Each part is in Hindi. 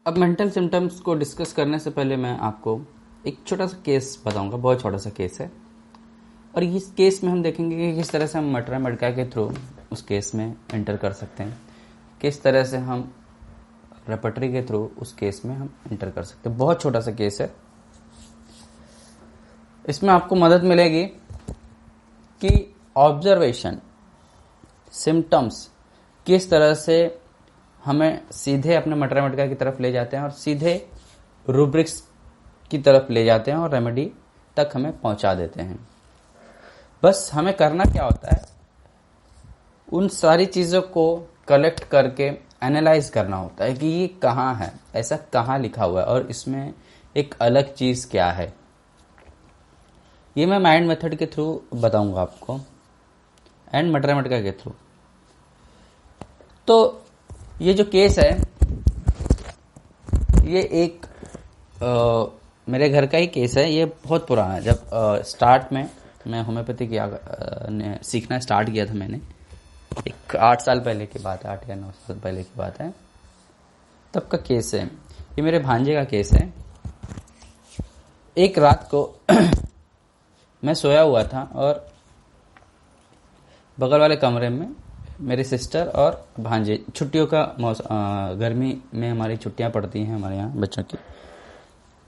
अब मेंटल सिम्टम्स को डिस्कस करने से पहले मैं आपको एक छोटा सा केस बताऊंगा, बहुत छोटा सा केस है। और इस केस में हम देखेंगे कि किस तरह से हम मटरा मटका के थ्रू उस केस में एंटर कर सकते हैं, किस तरह से हम रेपर्टरी के थ्रू उस केस में हम एंटर कर सकते हैं। बहुत छोटा सा केस है, इसमें आपको मदद मिलेगी कि ऑब्जर्वेशन सिम्टम्स किस तरह से हमें सीधे अपने मटरा मटका की तरफ ले जाते हैं और सीधे रूब्रिक्स की तरफ ले जाते हैं और रेमेडी तक हमें पहुंचा देते हैं। बस हमें करना क्या होता है, उन सारी चीज़ों को कलेक्ट करके एनालाइज करना होता है कि ये कहाँ है, ऐसा कहाँ लिखा हुआ है और इसमें एक अलग चीज़ क्या है। ये मैं माइंड मेथड के थ्रू बताऊंगा आपको एंड मटरा मटका के थ्रू। तो ये जो केस है ये एक मेरे घर का ही केस है। ये बहुत पुराना है। जब स्टार्ट में मैं होम्योपैथी सीखना स्टार्ट किया था मैंने, एक 8 साल पहले की बात है, 8 या 9 साल पहले की बात है, तब का केस है। ये मेरे भांजे का केस है। एक रात को मैं सोया हुआ था और बगल वाले कमरे में मेरी सिस्टर और भांजे, छुट्टियों का गर्मी में हमारी छुट्टियां पड़ती हैं हमारे यहाँ बच्चों की,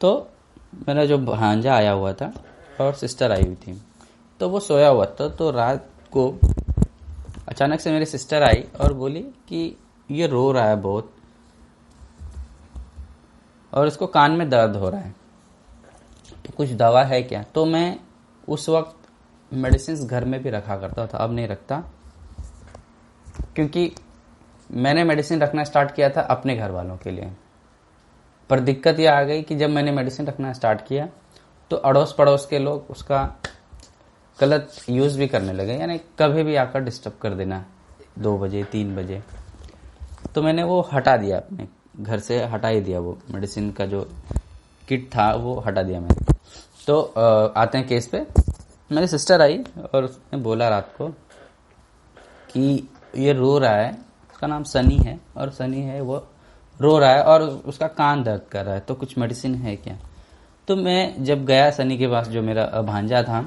तो मेरा जो भांजा आया हुआ था और सिस्टर आई हुई थी, तो वो सोया हुआ था। तो रात को अचानक से मेरी सिस्टर आई और बोली कि ये रो रहा है बहुत और इसको कान में दर्द हो रहा है, तो कुछ दवा है क्या। तो मैं उस वक्त मेडिसिन घर में भी रखा करता था, अब नहीं रखता, क्योंकि मैंने मेडिसिन रखना स्टार्ट किया था अपने घर वालों के लिए। पर दिक्कत यह आ गई कि जब मैंने मेडिसिन रखना स्टार्ट किया तो अड़ोस पड़ोस के लोग उसका गलत यूज़ भी करने लगे, यानी कभी भी आकर डिस्टर्ब कर देना 2 बजे 3 बजे। तो मैंने वो हटा दिया, अपने घर से हटा ही दिया, वो मेडिसिन का जो किट था वो हटा दिया मैंने। तो आते हैं केस पे। मेरी सिस्टर आई और उसने बोला रात को कि ये रो रहा है, उसका नाम सनी है और सनी है, वो रो रहा है और उसका कान दर्द कर रहा है, तो कुछ मेडिसिन है क्या। तो मैं जब गया सनी के पास, जो मेरा भांजा था,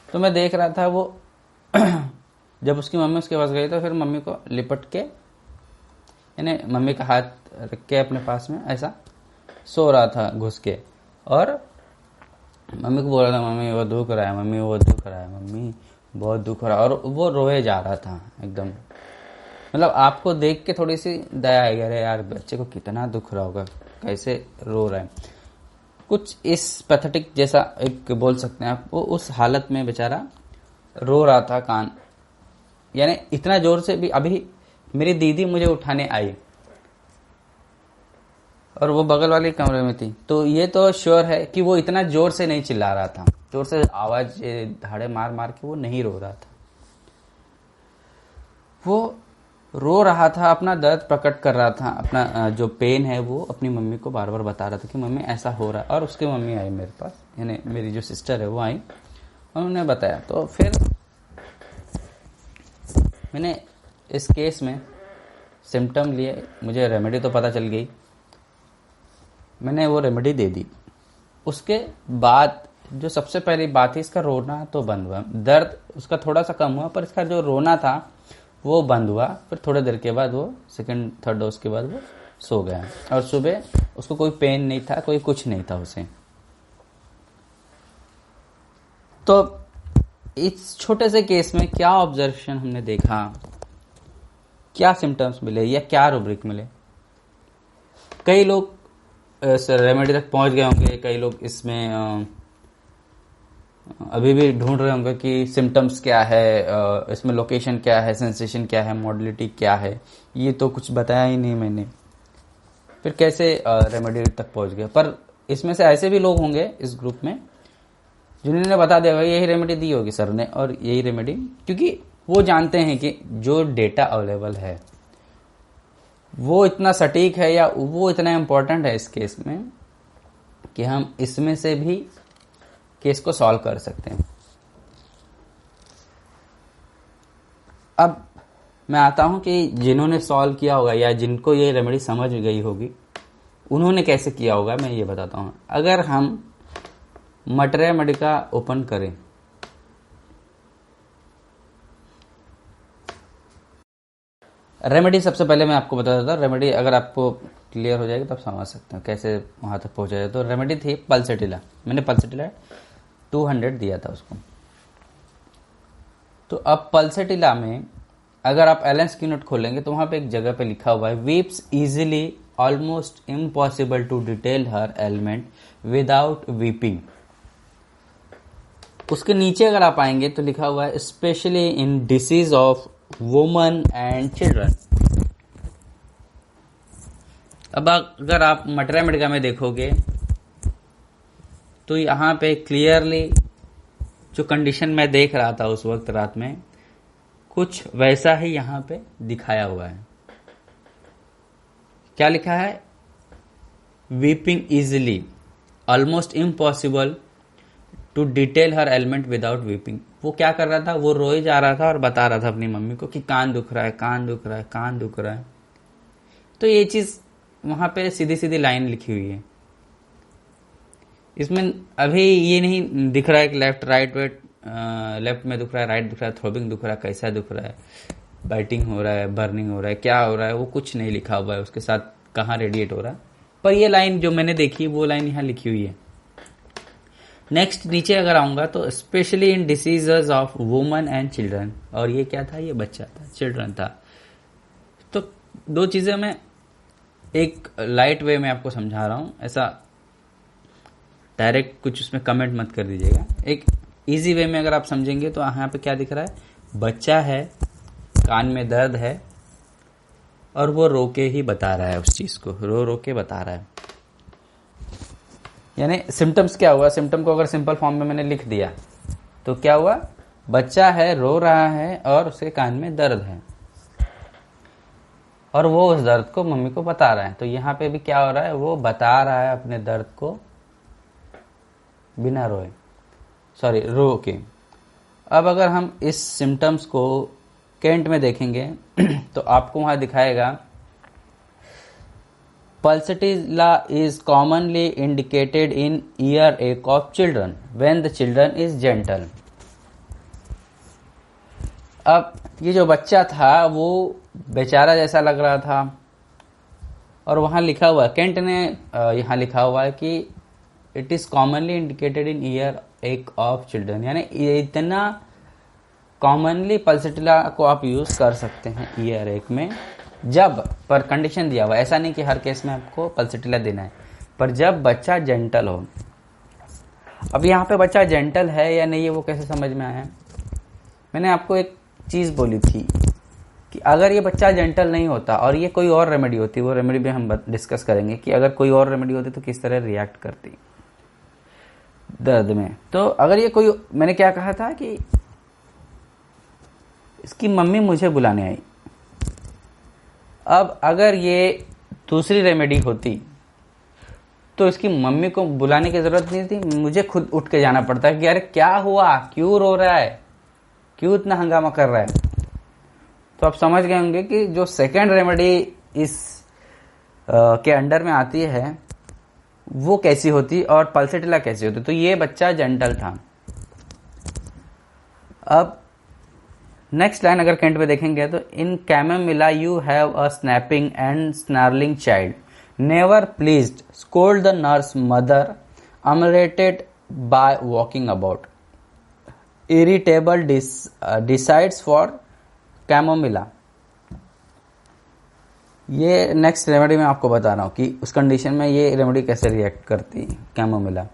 तो मैं देख रहा था वो जब उसकी मम्मी उसके पास गई तो फिर मम्मी को लिपट के, यानी मम्मी का हाथ रख के अपने पास में ऐसा सो रहा था घुस के, और मम्मी को बोल रहा था मम्मी वो दुख रहा है, मम्मी वो दुख रहा है, मम्मी बहुत दुख रहा है, और वो रोए जा रहा था एकदम। मतलब आपको देख के थोड़ी सी दया आएगी, अरे यार बच्चे को कितना दुख रहा होगा, कैसे रो रहा है। कुछ इस पैथेटिक जैसा एक बोल सकते हैं आप, वो उस हालत में बेचारा रो रहा था कान, यानी इतना जोर से भी। अभी मेरी दीदी मुझे उठाने आई और वो बगल वाले कमरे में थी, तो ये तो श्योर है कि वो इतना जोर से नहीं चिल्ला रहा था, जोर से आवाज धाड़े मार मार के वो नहीं रो रहा था। वो रो रहा था, अपना दर्द प्रकट कर रहा था, अपना जो पेन है वो अपनी मम्मी को बार बार बता रहा था कि मम्मी ऐसा हो रहा है। और उसकी मम्मी आई मेरे पास, यानी मेरी जो सिस्टर है वो आई, उन्होंने बताया। तो फिर मैंने इस केस में सिम्टम लिए, मुझे रेमेडी तो पता चल गई, मैंने वो रेमेडी दे दी। उसके बाद जो सबसे पहली बात थी, इसका रोना तो बंद हुआ, दर्द उसका थोड़ा सा कम हुआ, पर इसका जो रोना था वो बंद हुआ। फिर थोड़ी देर के बाद वो सेकंड थर्ड डोज के बाद वो सो गया और सुबह उसको कोई पेन नहीं था, कोई कुछ नहीं था उसे। तो इस छोटे से केस में क्या ऑब्जर्वेशन हमने देखा, क्या सिम्टम्स मिले या क्या रूब्रिक मिले। कई लोग रेमेडी तक पहुंच गए होंगे, कई लोग इसमें अभी भी ढूंढ रहे होंगे कि सिम्टम्स क्या है, इसमें लोकेशन क्या है, सेंसेशन क्या है, मॉडलिटी क्या है। ये तो कुछ बताया ही नहीं मैंने, फिर कैसे रेमेडी तक पहुंच गए। पर इसमें से ऐसे भी लोग होंगे इस ग्रुप में जिन्होंने बता दिया होगा यही रेमेडी दी होगी सर ने और यही रेमेडी, क्योंकि वो जानते हैं कि जो डेटा अवेलेबल है वो इतना सटीक है या वो इतना इम्पोर्टेंट है इस केस में कि हम इसमें से भी केस को सॉल्व कर सकते हैं। अब मैं आता हूं कि जिन्होंने सॉल्व किया होगा या जिनको ये रेमेडी समझ गई होगी, उन्होंने कैसे किया होगा मैं ये बताता हूँ। अगर हम मटरा मडिका ओपन करें, रेमेडी सबसे पहले मैं आपको बता देता हूँ। रेमेडी अगर आपको क्लियर हो जाएगी तो आप समझ सकते हो कैसे वहाँ तक पहुँचा जाए। तो रेमेडी थी पल्सेटिला, मैंने पल्सेटिला 200 दिया था उसको। तो अब पल्सेटिला में अगर आप एलेंस की नोट खोलेंगे तो वहाँ पे एक जगह पे लिखा हुआ है weeps easily almost impossible to detail her ailment without weeping. उसके नीचे अगर आप आएंगे तो लिखा हुआ है specially in disease of women and children. अब अगर आप मटरा मडिका में देखोगे तो यहाँ पे क्लियरली जो कंडीशन मैं देख रहा था उस वक्त रात में, कुछ वैसा ही यहाँ पे दिखाया हुआ है। क्या लिखा है? Weeping easily almost impossible to detail her ailment without weeping. वो क्या कर रहा था? वो रोए जा रहा था और बता रहा था अपनी मम्मी को कि कान दुख रहा है, कान दुख रहा है, कान दुख रहा है। तो ये चीज वहां पे सीधी सीधी लाइन लिखी हुई है। इसमें अभी ये नहीं दिख रहा है कि लेफ्ट राइट वेट, लेफ्ट में दुख रहा है, राइट दुख रहा है, थ्रोबिंग दुख रहा है, कैसा दुख रहा है, बाइटिंग हो रहा है, बर्निंग हो रहा है, क्या हो रहा है, वो कुछ नहीं लिखा हुआ है उसके साथ कहाँ रेडिएट हो रहा है। पर ये लाइन जो मैंने देखी वो लाइन यहाँ लिखी हुई है। नेक्स्ट नीचे अगर आऊंगा तो specially in diseases of women and children, और ये क्या था? ये बच्चा था, चिल्ड्रन था। तो दो चीजें मैं एक लाइट वे में आपको समझा रहा हूं, ऐसा डायरेक्ट कुछ उसमें कमेंट मत कर दीजिएगा। एक इजी वे में अगर आप समझेंगे तो यहाँ पे क्या दिख रहा है? बच्चा है, कान में दर्द है और वो रो के ही बता रहा है, उस चीज को रो रो के बता रहा है। यानी सिम्टम्स क्या हुआ? सिम्टम को अगर सिंपल फॉर्म में मैंने लिख दिया तो क्या हुआ? बच्चा है, रो रहा है और उसके कान में दर्द है और वो उस दर्द को मम्मी को बता रहा है। तो यहाँ पे भी क्या हो रहा है? वो बता रहा है अपने दर्द को बिना रोए, सॉरी रो के। अब अगर हम इस सिम्टम्स को केंट में देखेंगे तो आपको वहां दिखाएगा Pulsatilla is commonly indicated in earache of children when the children is gentle। अब ये जो बच्चा था वो बेचारा जैसा लग रहा था और वहां लिखा हुआ है, केंट ने यहाँ लिखा हुआ है कि it is commonly indicated in year एक ऑफ चिल्ड्रन। यानी इतना कॉमनली पल्सेटिला को आप यूज कर सकते हैं ईयर एक में, जब पर कंडीशन दिया हुआ, ऐसा नहीं कि हर केस में आपको पल्सेटिला देना है, पर जब बच्चा जेंटल हो। अब यहाँ पे बच्चा जेंटल है या नहीं है वो कैसे समझ में आया? मैंने आपको एक चीज बोली थी कि अगर ये बच्चा जेंटल नहीं होता और ये कोई और रेमेडी होती, वो रेमेडी भी हम डिस्कस करेंगे कि अगर कोई और रेमेडी होती तो किस तरह रिएक्ट करती दर्द में। तो अगर ये कोई, मैंने क्या कहा था कि इसकी मम्मी मुझे बुलाने आई। अब अगर ये दूसरी रेमेडी होती तो इसकी मम्मी को बुलाने की जरूरत नहीं थी, मुझे खुद उठ के जाना पड़ता है कि अरे क्या हुआ, क्यों रो रहा है, क्यों इतना हंगामा कर रहा है। तो आप समझ गए होंगे कि जो सेकेंड रेमेडी इस के अंडर में आती है वो कैसी होती और पल्सेटिला कैसी होती। तो ये बच्चा जेंटल था। अब नेक्स्ट लाइन अगर केंट पे देखेंगे तो in chamomilla you have a snapping and snarling child never pleased scold the nurse mother ameliorated by walking about irritable decides for chamomilla. ये नेक्स्ट रेमेडी में आपको बता रहा हूं कि उस कंडीशन में ये रेमेडी कैसे रिएक्ट करती है chamomilla.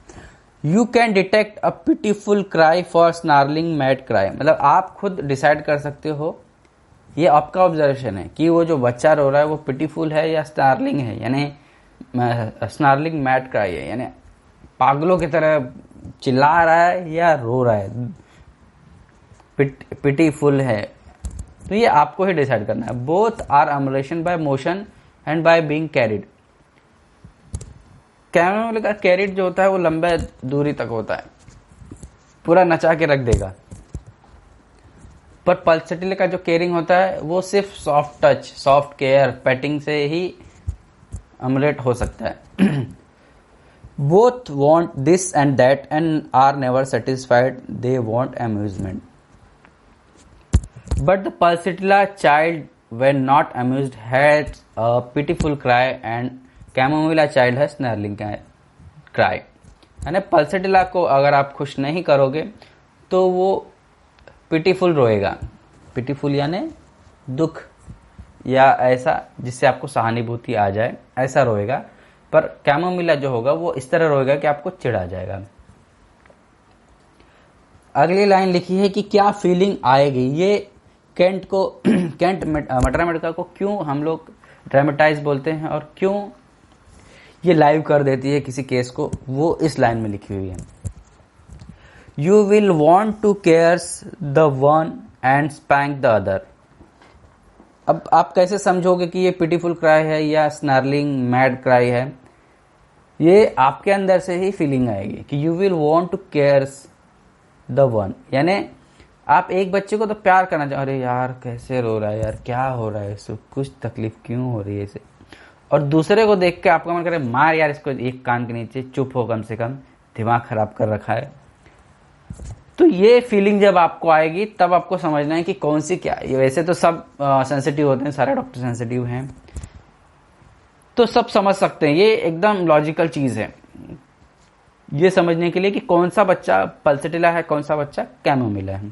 You can detect a pitiful cry for snarling mad cry. मतलब आप खुद डिसाइड कर सकते हो, ये आपका ऑब्जर्वेशन है कि वो जो बच्चा रो रहा है वो पिटीफुल है या स्नार्लिंग है, यानी स्नार्लिंग मैड क्राई है, यानी पागलों की तरह चिल्ला रहा है या रो रहा है, पिटीफुल है। तो ये आपको ही डिसाइड करना है। Both are amelioration by motion and by being carried. Chamomilla का कैरिड जो होता है वो लंबे दूरी तक होता है, पूरा नचा के रख देगा। पर पल्सेटिला का जो केयरिंग होता है वो सिर्फ soft touch, soft care, petting से ही अमलेट हो सकता है। Both want this and that and are never satisfied, they want amusement. But the Pulsatilla child when not amused had a pitiful cry and Chamomilla child है स्नैरलिंग क्राई। यानी पल्सिटिला को अगर आप खुश नहीं करोगे तो वो पिटीफुल रोएगा। पिटीफुल यानी दुख या ऐसा जिससे आपको सहानुभूति आ जाए, ऐसा रोएगा। पर कैमोमिला जो होगा वो इस तरह रोएगा कि आपको चिढ़ आ जाएगा। अगली लाइन लिखी है कि क्या फीलिंग आएगी। ये कैंट मैटरमेटिका को क्यों हम लोग ड्रामेटाइज बोलते हैं और क्यों ये लाइव कर देती है किसी केस को, वो इस लाइन में लिखी हुई है। You will want to caress the one and spank the other. अब आप कैसे समझोगे कि ये पिटीफुल क्राई है या स्नैरलिंग मैड क्राई है? ये आपके अंदर से ही फीलिंग आएगी कि you will want to caress the one, यानी आप एक बच्चे को तो प्यार करना चाहो, अरे यार कैसे रो रहा है यार, क्या हो रहा है इसको, कुछ तकलीफ क्यों हो रही है इसे। और दूसरे को देख के आपका मन करे मार यार इसको एक कान के नीचे, चुप हो कम से कम, दिमाग खराब कर रखा है। तो ये फीलिंग जब आपको आएगी तब आपको समझना है कि कौन सी क्या। ये वैसे तो सब सेंसिटिव होते हैं, सारे डॉक्टर सेंसिटिव हैं तो सब समझ सकते हैं, ये एकदम लॉजिकल चीज है ये समझने के लिए कि कौन सा बच्चा पल्सिटिला है, कौन सा बच्चा कैमोमिला है।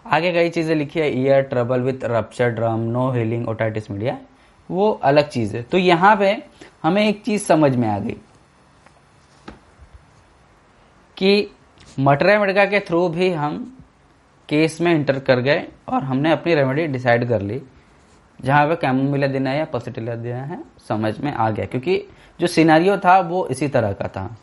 आगे कई चीजें लिखी है, ear trouble with rupture drum, no healing otitis media, वो अलग चीज है। तो यहां पे हमें एक चीज समझ में आ गई कि मैटरमेटिका के थ्रू भी हम केस में इंटर कर गए और हमने अपनी रेमेडी डिसाइड कर ली। जहां पे कैमोमिला देना है या पल्सिटिला देना है समझ में आ गया, क्योंकि जो सिनेरियो था वो इसी तरह का था।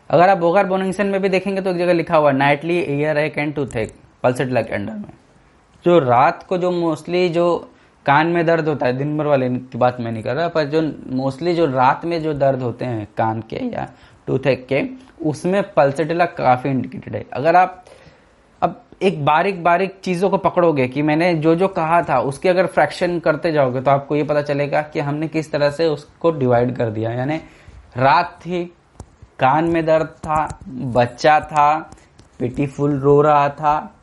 अगर आप बोगर बोनिंगसन में भी देखेंगे तो एक जगह लिखा हुआ नाइटली ईयर एक एंड टूथेक पल्सिटिला के अंडर में। जो रात को जो मोस्टली जो कान में दर्द होता है, दिन भर वाले की बात मैं नहीं कर रहा, पर जो मोस्टली जो रात में जो दर्द होते हैं कान के या टूथेक के, उसमें पल्सिटिला काफी इंडिकेटेड है। अगर आप अब एक बारीक बारीक चीजों को पकड़ोगे कि मैंने जो जो कहा था उसके अगर फ्रैक्शन करते जाओगे तो आपको ये पता चलेगा कि हमने किस तरह से उसको डिवाइड कर दिया। यानी रात थी, कान में दर्द था, बच्चा था, पिटीफुल रो रहा था,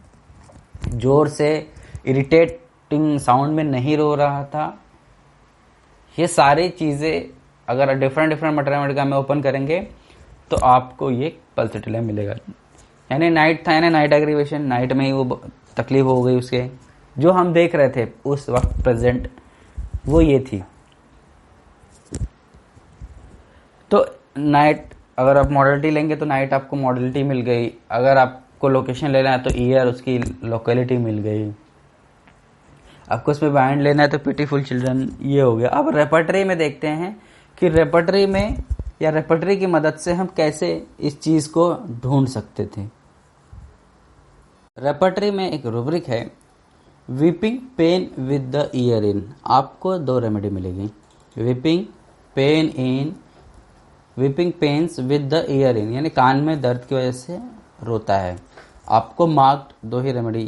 जोर से इरिटेटिंग साउंड में नहीं रो रहा था। ये सारी चीजें अगर डिफरेंट मैटरमेटिका में ओपन करेंगे तो आपको ये पल्सिटिला मिलेगा। यानी नाइट था, यानी नाइट एग्रीवेशन, नाइट में ही वो तकलीफ हो गई उसके, जो हम देख रहे थे उस वक्त प्रेजेंट वो ये थी। तो नाइट अगर आप मॉडलिटी लेंगे तो नाइट आपको मॉडलिटी मिल गई। अगर आपको लोकेशन लेना है तो ईयर उसकी लोकेलिटी मिल गई। आपको उसमें बाइंड लेना है तो पिटीफुल चिल्ड्रन ये हो गया। अब रेपर्टरी में देखते हैं कि रेपर्टरी में या रेपर्टरी की मदद से हम कैसे इस चीज को ढूंढ सकते थे। रेपर्टरी में एक रूब्रिक है weeping pain with the ear in. आपको दो रेमेडी मिलेगी, weeping pains with the ear in, यानी कान में दर्द की वजह से रोता है। आपको मार्क्ड दो ही रेमेडी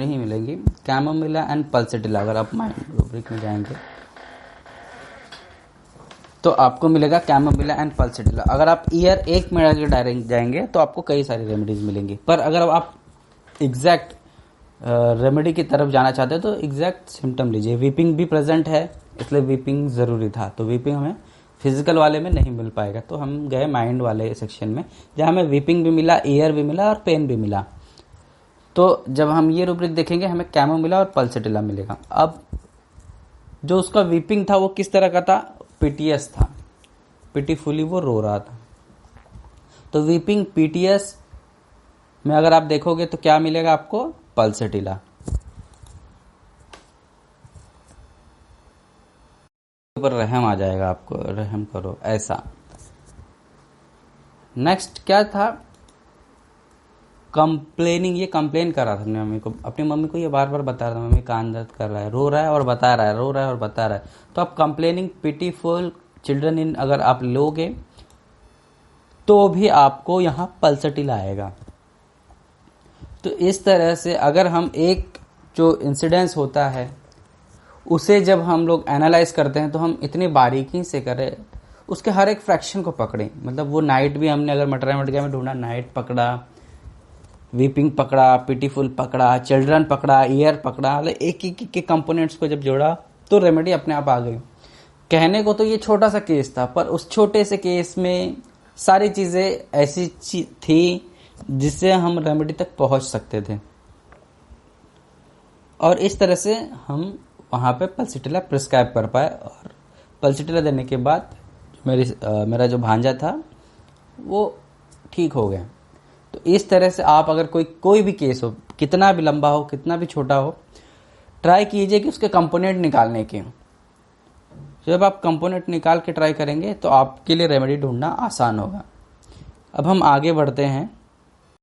ही मिलेगी, कैमोमिला एंड पल्सिटिला। अगर आप माइंड रूब्रिक में जाएंगे तो आपको मिलेगा कैमोमिला एंड पल्सिटिला। अगर आप ईयर एक में डायरेक्ट जाएंगे तो आपको कई सारी रेमेडीज मिलेंगी। पर अगर आप एग्जैक्ट रेमेडी की तरफ जाना चाहते हैं तो एग्जैक्ट सिम्टम लीजिए। वीपिंग भी प्रेजेंट है इसलिए वीपिंग जरूरी था, तो वीपिंग हमें फिजिकल वाले में नहीं मिल पाएगा, तो हम गए माइंड वाले सेक्शन में जहां हमें वीपिंग भी मिला, ईयर भी मिला और पेन भी मिला। तो जब हम ये रूब्रिक देखेंगे हमें कैमोमिला और पल्सिटिला मिलेगा। अब जो उसका वीपिंग था वो किस तरह का था, पीटीएस था, पिटीफुली वो रो रहा था। तो वीपिंग पीटीएस में अगर आप देखोगे तो क्या मिलेगा आपको, पल्सिटिला। ऊपर रहम आ जाएगा, आपको रहम करो ऐसा। नेक्स्ट क्या था, कंप्लेनिंग। ये कंप्लेन कर रहा था अपनी मम्मी को ये बार बार बता रहा था मम्मी कान दर्द कर रहा है, रो रहा है और बता रहा है, रो रहा है और बता रहा है। तो आप कंप्लेनिंग पिटीफुल चिल्ड्रन इन अगर आप लोगे तो भी आपको यहां पल्सिटिला आएगा। तो इस तरह से अगर हम एक जो इंसिडेंस होता है उसे जब हम लोग एनालाइज करते हैं तो हम इतनी बारीकी से करें, उसके हर एक फ्रैक्शन को पकड़ें। मतलब वो नाइट भी हमने अगर मैथमेटिक्स में ढूंढा, नाइट पकड़ा, वीपिंग पकड़ा, पिटीफुल पकड़ा, चिल्ड्रन पकड़ा, ईयर पकड़ा, मतलब एक एक के कंपोनेंट्स को जब जोड़ा तो रेमेडी अपने आप आ गई। कहने को तो ये छोटा सा केस था, पर उस छोटे से केस में सारी चीजें ऐसी थी जिससे हम रेमेडी तक पहुंच सकते थे। और इस तरह से हम वहां पे पल्सिटिला प्रिस्क्राइब कर पाए, और पल्सिटिला देने के बाद मेरा जो भांजा था वो ठीक हो गया। तो इस तरह से आप अगर कोई भी केस हो, कितना भी लंबा हो, कितना भी छोटा हो, ट्राई कीजिए कि उसके कंपोनेंट निकालने के। जब आप कंपोनेंट निकाल के ट्राई करेंगे तो आपके लिए रेमेडी ढूंढना आसान होगा। अब हम आगे बढ़ते हैं।